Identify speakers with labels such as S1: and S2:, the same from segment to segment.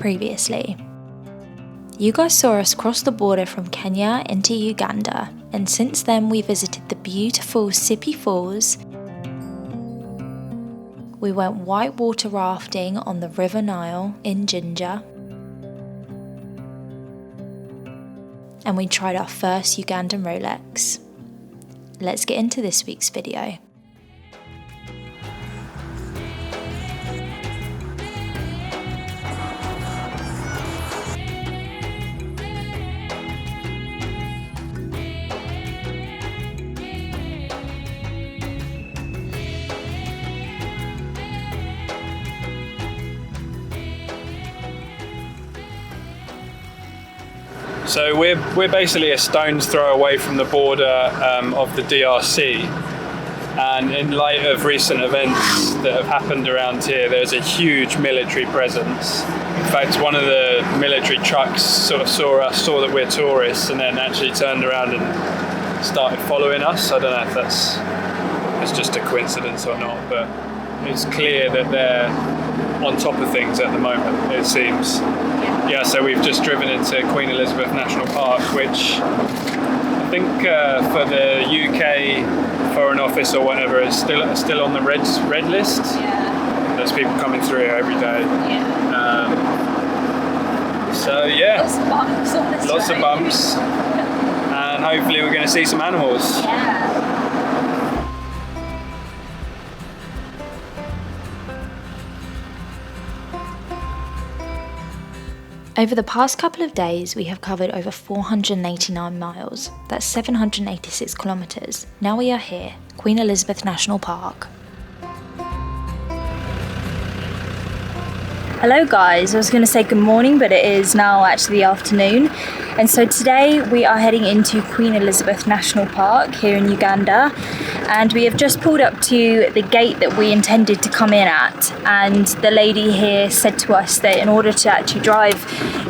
S1: previously. You guys saw us cross the border from Kenya into Uganda, and since then we visited the beautiful Sipi Falls. We went whitewater rafting on the River Nile in Jinja, and we tried our first Ugandan Rolex. Let's get into this week's video.
S2: So we're basically a stone's throw away from the border of the DRC, and in light of recent events that have happened around here, there's a huge military presence. In fact, one of the military trucks sort of saw that we're tourists, and then actually turned around and started following us. I don't know if it's just a coincidence or not, but it's clear that they're on top of things at the moment, it seems. Yeah, so we've just driven into Queen Elizabeth National Park, which I think for the UK Foreign Office or whatever is still on the red list.
S3: Yeah.
S2: There's people coming through here every day.
S3: Yeah.
S2: So yeah,
S3: lots of bumps on this
S2: lots
S3: road.
S2: of bumps, and hopefully we're going to see some animals.
S3: Yeah.
S1: Over the past couple of days, we have covered over 489 miles. That's 786 kilometres. Now we are here, Queen Elizabeth National Park. Hello guys, I was going to say good morning, but it is now actually the afternoon. And so today we are heading into Queen Elizabeth National Park here in Uganda. And we have just pulled up to the gate that we intended to come in at. And the lady here said to us that in order to actually drive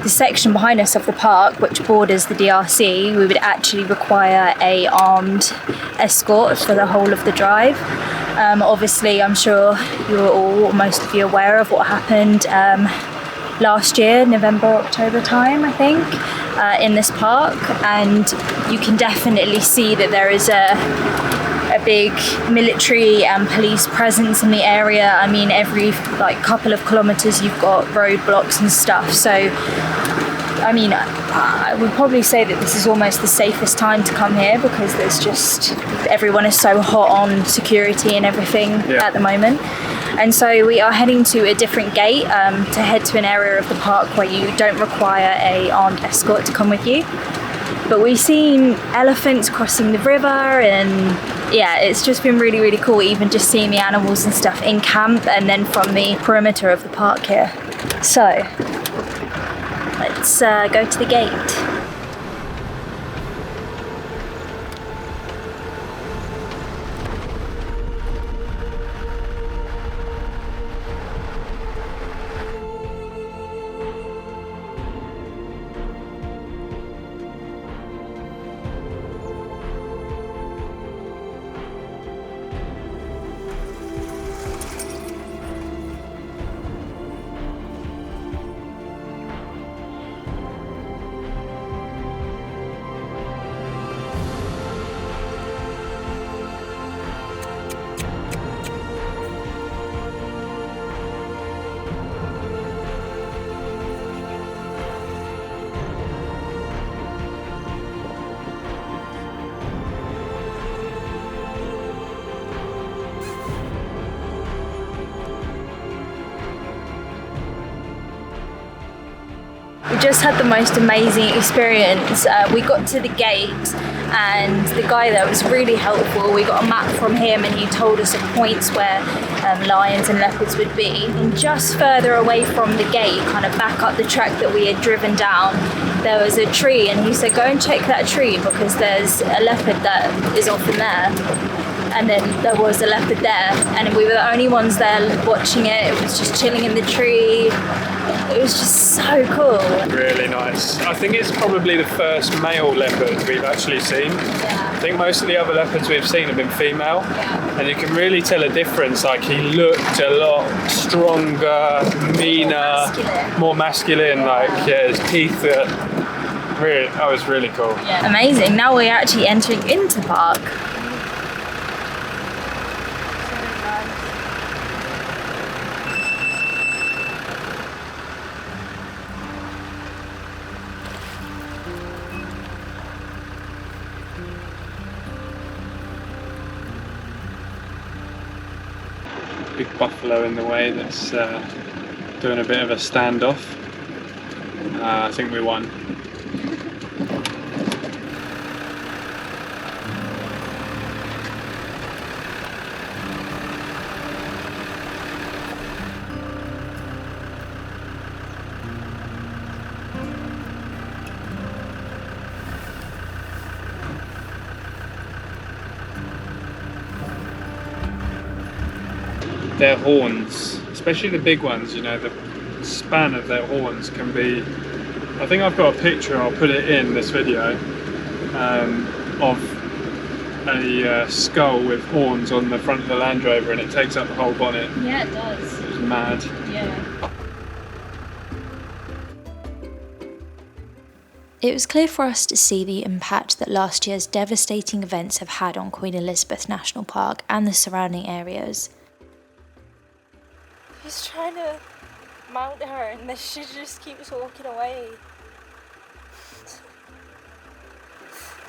S1: the section behind us of the park, which borders the DRC, we would actually require a armed escort for the whole of the drive. Obviously, I'm sure you're all, most of you, aware of what happened last year, November, October time, I think, in this park. And you can definitely see that there is a big military and police presence in the area. I mean, every couple of kilometres you've got roadblocks and stuff. So, I mean, I would probably say that this is almost the safest time to come here because everyone is so hot on security and everything at the moment. And so we are heading to a different gate to head to an area of the park where you don't require a armed escort to come with you. But we've seen elephants crossing the river, and yeah, it's just been really, really cool, even just seeing the animals and stuff in camp and then from the perimeter of the park here. So let's go to the gate. We just had the most amazing experience. We got to the gate and the guy there was really helpful. We got a map from him and he told us the points where lions and leopards would be. And just further away from the gate, kind of back up the track that we had driven down, there was a tree, and he said, go and check that tree because there's a leopard that is often there. And then there was a leopard there, and we were the only ones there watching it. It was just chilling in the tree. It was just so cool.
S2: Really nice. I think it's probably the first male leopard we've actually seen.
S1: Yeah.
S2: I think most of the other leopards we've seen have been female.
S1: Yeah.
S2: And you can really tell a difference. Like, he looked a lot stronger, meaner, more masculine. Like, yeah, his teeth are really, that was really cool.
S1: Yeah. Amazing. Now we're actually entering into the park.
S2: Big buffalo in the way that's doing a bit of a standoff. I think we won. Their horns, especially the big ones, you know, the span of their horns can be, I think I've got a picture, I'll put it in this video, of a skull with horns on the front of the Land Rover, and it takes up the whole bonnet.
S1: Yeah, it does.
S2: It was mad.
S1: Yeah.
S4: It was clear for us to see the impact that last year's devastating events have had on Queen Elizabeth National Park and the surrounding areas.
S1: He's trying to mount her and then she just keeps walking away.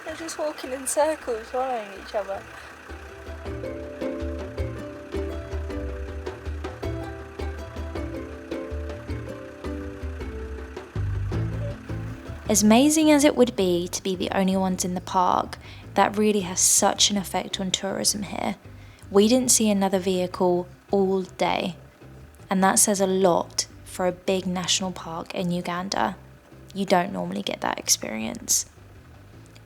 S1: They're just walking in circles, following each other.
S4: As amazing as it would be to be the only ones in the park, that really has such an effect on tourism here. We didn't see another vehicle all day, and that says a lot for a big national park in Uganda. You don't normally get that experience.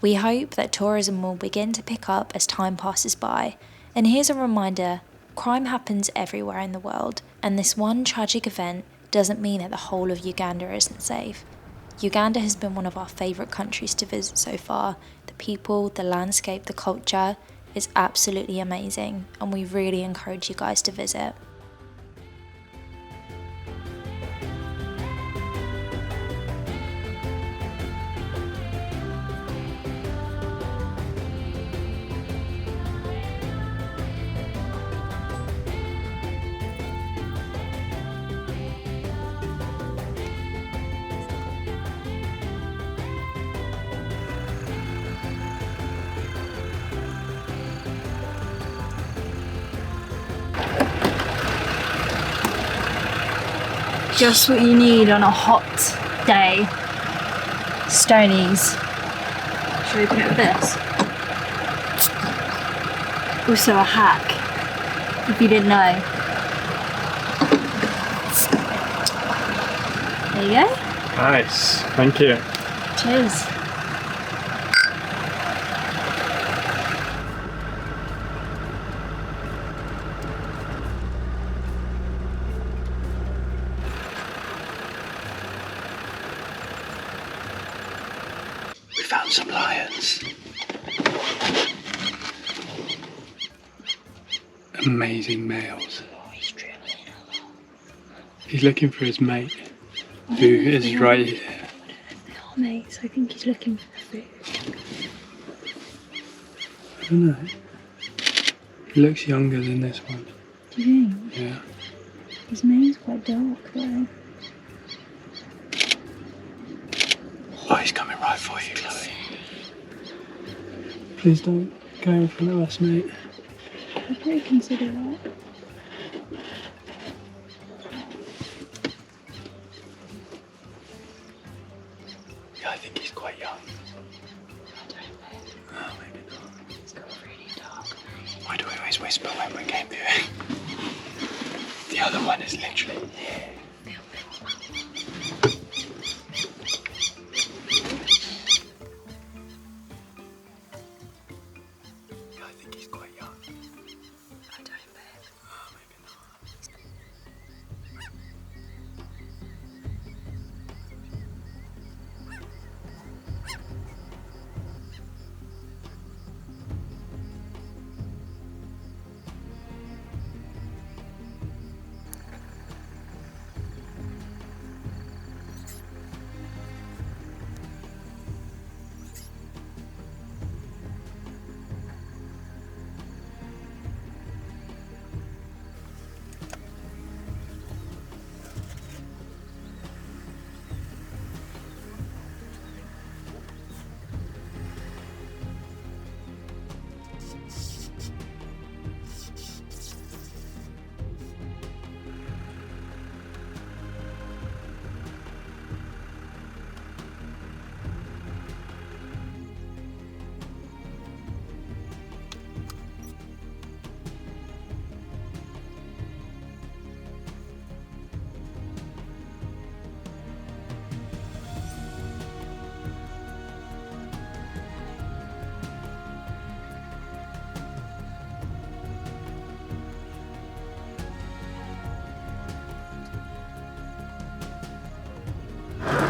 S4: We hope that tourism will begin to pick up as time passes by, and here's a reminder, crime happens everywhere in the world, and this one tragic event doesn't mean that the whole of Uganda isn't safe. Uganda has been one of our favourite countries to visit so far. The people, the landscape, the culture is absolutely amazing, and we really encourage you guys to visit.
S1: Just what you need on a hot day. Stonies. Should we open it with this? Also a hack, if you didn't know. There you go.
S2: Nice, thank you.
S1: Cheers.
S2: We found some lions. Amazing males. He's looking for his mate, who is right here.
S1: Oh, mate, so I think he's looking for the food.
S2: I don't know. He looks younger than this one.
S1: Do you think?
S2: Yeah.
S1: His mane's quite dark though.
S2: Oh, he's coming right for you, Chloe. Please don't go in front of us, mate.
S1: I'd probably consider that.
S2: Yeah, I think he's quite young.
S1: I don't know.
S2: Oh, maybe not.
S1: It's got really dark.
S2: Why do we always whisper when we're game viewing? The other one is literally here. I think he's quite young.
S1: I don't know.
S2: Oh, maybe not.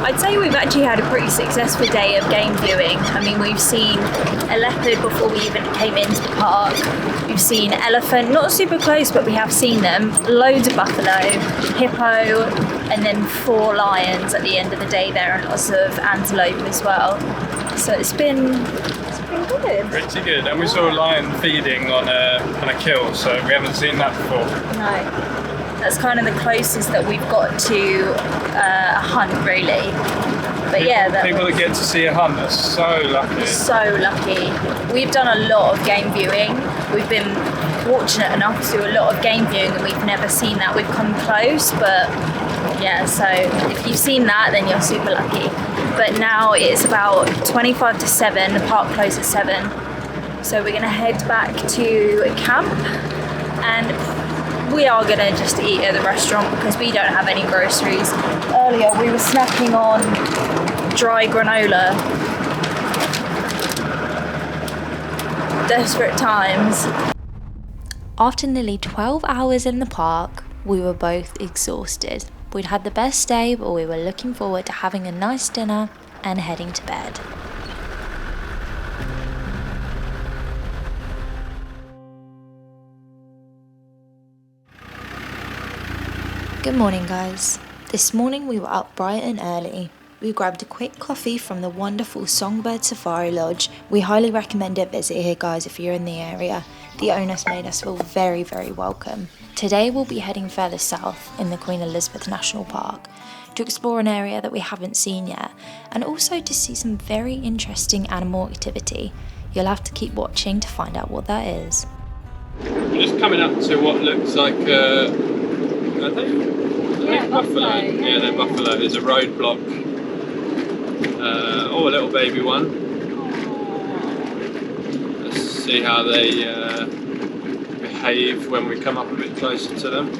S1: I'd say we've actually had a pretty successful day of game viewing. I mean, we've seen a leopard before we even came into the park. We've seen elephant, not super close, but we have seen them. Loads of buffalo, hippo, and then 4 lions at the end of the day there, and lots of antelope as well. So it's been good.
S2: Pretty good. And we saw a lion feeding on a kill, so we haven't seen that before.
S1: No. That's kind of the closest that we've got to a hunt, really. But
S2: people that get to see a hunt are so lucky.
S1: So lucky. We've done a lot of game viewing. We've been fortunate enough to do a lot of game viewing, and we've never seen that. We've come close, but yeah. So if you've seen that, then you're super lucky. But now it's about 25 to 7. The park closes at 7. So we're gonna head back to camp, and we are gonna just eat at the restaurant because we don't have any groceries. Earlier we were snacking on dry granola. Desperate times.
S4: After nearly 12 hours in the park, we were both exhausted. We'd had the best day, but we were looking forward to having a nice dinner and heading to bed. Good morning, guys. This morning we were up bright and early. We grabbed a quick coffee from the wonderful Songbird Safari Lodge. We highly recommend a visit here, guys, if you're in the area. The owners made us feel very, very welcome. Today we'll be heading further south in the Queen Elizabeth National Park to explore an area that we haven't seen yet, and also to see some very interesting animal activity. You'll have to keep watching to find out what that is.
S2: We're just coming up to what looks like are they? Buffalo. Yeah, they're buffalo. There's a roadblock. A little baby one. Let's see how they behave when we come up a bit closer to them. You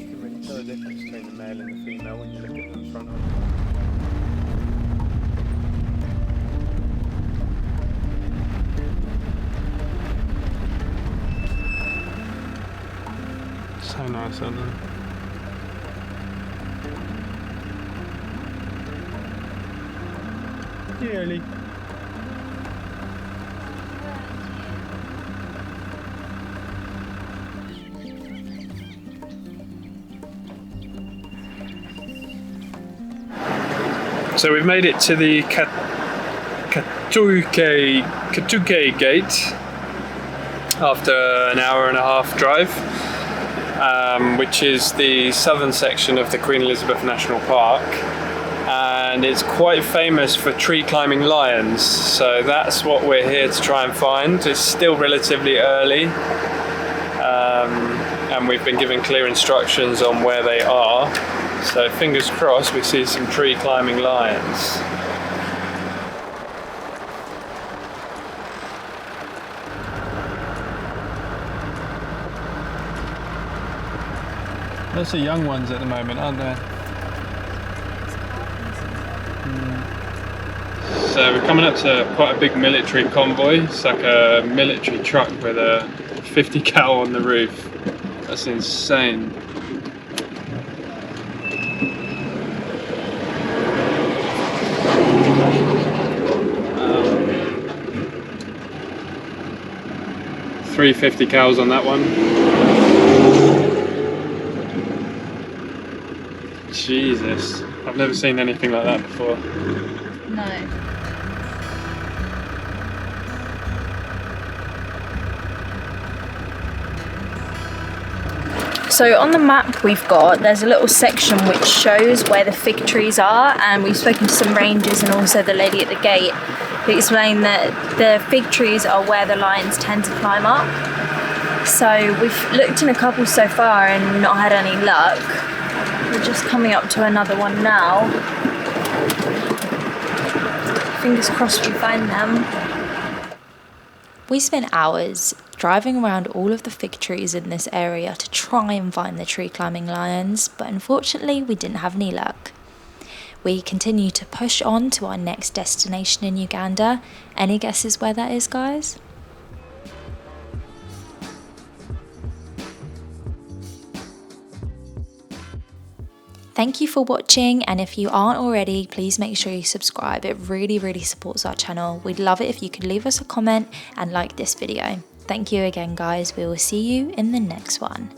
S2: can really tell the difference between the male and the female when you look at them in front of them. So nice, aren't they? Yeah, Ellie. So we've made it to the Katuke Gate after an hour and a half drive, which is the southern section of the Queen Elizabeth National Park, and it's quite famous for tree climbing lions, so that's what we're here to try and find. It's still relatively early, and we've been given clear instructions on where they are, so fingers crossed we see some tree climbing lions. Lots of young ones at the moment, aren't there? So we're coming up to quite a big military convoy. It's like a military truck with a 50 cal on the roof. That's insane. Three 50 cals on that one. Jesus, I've never seen anything like that before.
S1: No. So on the map we've got, there's a little section which shows where the fig trees are, and we've spoken to some rangers and also the lady at the gate who explained that the fig trees are where the lions tend to climb up. So we've looked in a couple so far and not had any luck. We're just coming up to another one now. Fingers crossed we find them.
S4: We spent hours driving around all of the fig trees in this area to try and find the tree climbing lions, but unfortunately we didn't have any luck. we continue to push on to our next destination in Uganda. Any guesses where that is, guys? Thank you for watching, and if you aren't already, please make sure you subscribe. It really supports our channel. We'd love it if you could leave us a comment and like this video. Thank you again, guys. We will see you in the next one.